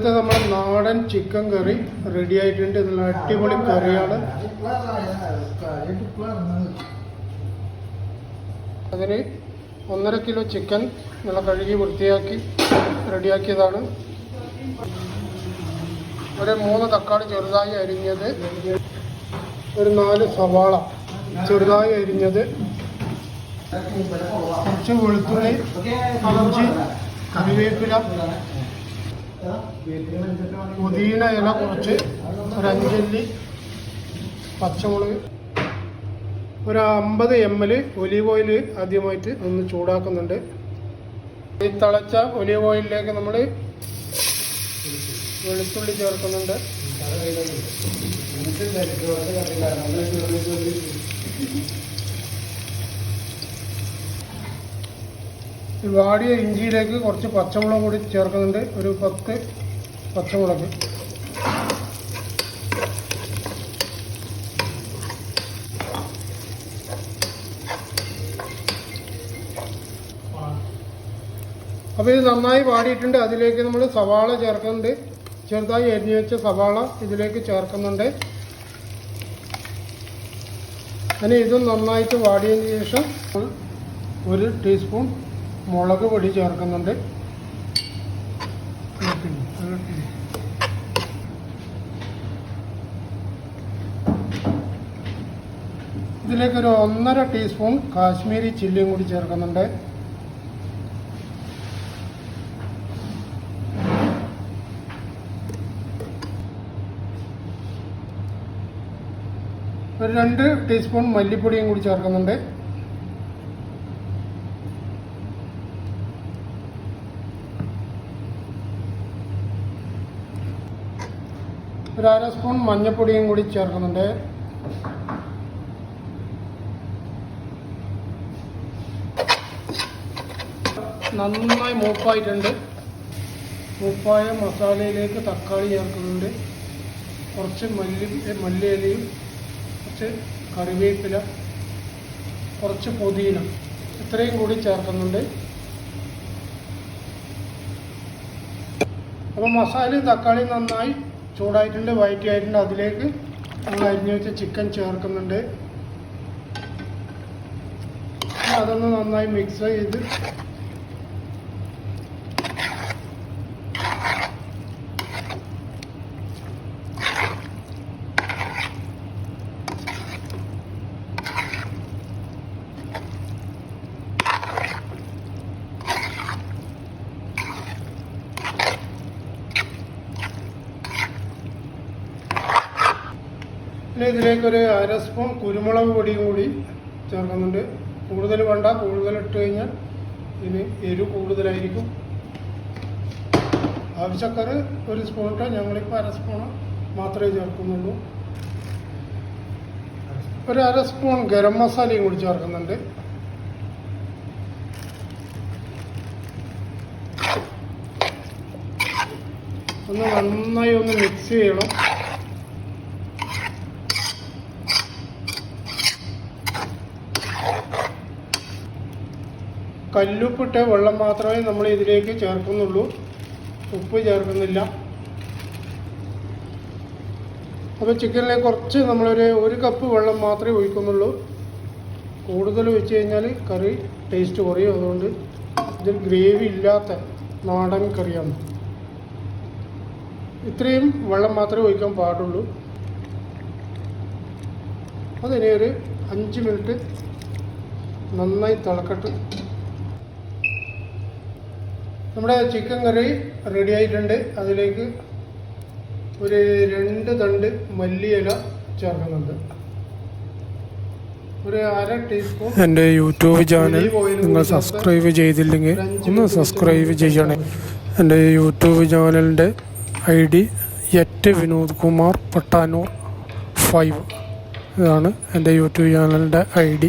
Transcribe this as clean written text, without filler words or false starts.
നമ്മുടെ നാടൻ ചിക്കൻ കറി റെഡി ആയിട്ടുണ്ട്. നല്ല അടിപൊളി കറിയാണ്. അതിന് 1.5 കിലോ ചിക്കൻ നല്ല കഴുകി വൃത്തിയാക്കി റെഡിയാക്കിയതാണ്. ഒരു 3 തക്കാളി ചെറുതായി അരിഞ്ഞത്, ഒരു 4 സവാള ചെറുതായി അരിഞ്ഞത്, കുറച്ച് വെളുത്തുള്ളി, ഇഞ്ചി, കറിവേപ്പില, പുതിന ഇല കുറച്ച്, ഒരു 5 അല്ലി പച്ചമുളക്, ഒരു 50 ml ഒലീവ് ഓയിൽ ആദ്യമായിട്ട് ഒന്ന് ചൂടാക്കുന്നുണ്ട്. ഈ തിളച്ച ഒലീവ് ഓയിലിലേക്ക് നമ്മൾ വെളുത്തുള്ളി ചേർക്കുന്നുണ്ട്. വാടിയ ഇഞ്ചിയിലേക്ക് കുറച്ച് പച്ചമുളക് കൂടി ചേർക്കുന്നുണ്ട്. ഒരു 10 പച്ചമുളക്. അപ്പോൾ ഇത് നന്നായി വാടിയിട്ടുണ്ട്. അതിലേക്ക് നമ്മൾ സവാള ചേർക്കുന്നുണ്ട്. ചെറുതായി അരിഞ്ഞു വെച്ച സവാള ഇതിലേക്ക് ചേർക്കുന്നുണ്ട്. അങ്ങനെ ഇതും നന്നായിട്ട് വാടിയതിന് ശേഷം 1 ടീസ്പൂൺ മുളക് പൊടി ചേർക്കുന്നുണ്ട്. ഇതിലേക്കൊരു 1.5 ടീസ്പൂൺ കാശ്മീരി ചില്ലിയും കൂടി ചേർക്കുന്നുണ്ട്. ഒരു 2 ടീസ്പൂൺ മല്ലിപ്പൊടിയും കൂടി ചേർക്കുന്നുണ്ട്. ഒരു 1/2 സ്പൂൺ മഞ്ഞൾപ്പൊടിയും കൂടി ചേർക്കുന്നുണ്ട്. നന്നായി മൂപ്പായിട്ടുണ്ട്. മൂപ്പായ മസാലയിലേക്ക് തക്കാളി ചേർക്കുന്നുണ്ട്. കുറച്ച് മല്ലിയിലയും, കുറച്ച് കറിവേപ്പില, കുറച്ച് പുതിന, ഇത്രയും കൂടി ചേർക്കുന്നുണ്ട്. അപ്പോൾ മസാലയും തക്കാളിയും നന്നായി ചൂടായിട്ടുണ്ട്, വഴറ്റി ആയിട്ടുണ്ട്. അതിലേക്ക് നമ്മൾ അരിഞ്ഞു വെച്ച ചിക്കൻ ചേർക്കുന്നുണ്ട്. അതൊന്ന് നന്നായി മിക്സ് ചെയ്ത് പിന്നെ ഇതിലേക്കൊരു 1/2 സ്പൂൺ കുരുമുളക് പൊടിയും കൂടി ചേർക്കുന്നുണ്ട്. കൂടുതൽ വേണ്ട, കൂടുതൽ ഇട്ട് കഴിഞ്ഞാൽ ഇതിന് എരിവ് കൂടുതലായിരിക്കും. ആവശ്യക്കാർ 1 സ്പൂൺ ഇട്ട്, ഞങ്ങളിപ്പോൾ 1/2 സ്പൂൺ മാത്രമേ ചേർക്കുന്നുള്ളൂ. ഒരു 1/2 സ്പൂൺ ഗരം മസാലയും കൂടി ചേർക്കുന്നുണ്ട്. ഒന്ന് നന്നായി ഒന്ന് മിക്സ് ചെയ്യണം. കല്ലുപ്പിട്ട വെള്ളം മാത്രമേ നമ്മൾ ഇതിലേക്ക് ചേർക്കുന്നുള്ളൂ, ഉപ്പ് ചേർക്കുന്നില്ല. അപ്പോൾ ചിക്കനിലേക്ക് കുറച്ച് നമ്മളൊരു 1 കപ്പ് വെള്ളം മാത്രമേ ഒഴിക്കുന്നുള്ളൂ. കൂടുതൽ ഒഴിച്ച് കഴിഞ്ഞാൽ കറി ടേസ്റ്റ് കുറയും. അതുകൊണ്ട് ഇതിൽ ഗ്രേവി ഇല്ലാത്ത നാടൻ കറിയാണ്. ഇത്രയും വെള്ളം മാത്രമേ ഒഴിക്കാൻ പാടുള്ളൂ. അതിനെ ഒരു 5 മിനിറ്റ് നന്നായി തിളക്കട്ടെ. നമ്മുടെ ചിക്കൻ കറി റെഡി ആയിട്ടുണ്ട്. അതിലേക്ക് ഒരു 2 തണ്ട് മല്ലിയില ചേർക്കുന്നുണ്ട്. ഒരു 1/2 ടീസ്പൂൺ. എൻ്റെ യൂട്യൂബ് ചാനൽ നിങ്ങൾ സബ്സ്ക്രൈബ് ചെയ്തില്ലെങ്കിൽ ഒന്ന് സബ്സ്ക്രൈബ് ചെയ്യണേ. എൻ്റെ യൂട്യൂബ് ചാനലിൻ്റെ ID @വിനോദ് കുമാർ പട്ടാനൂർ 5 ഇതാണ് എൻ്റെ യൂട്യൂബ് ചാനലിൻ്റെ ID.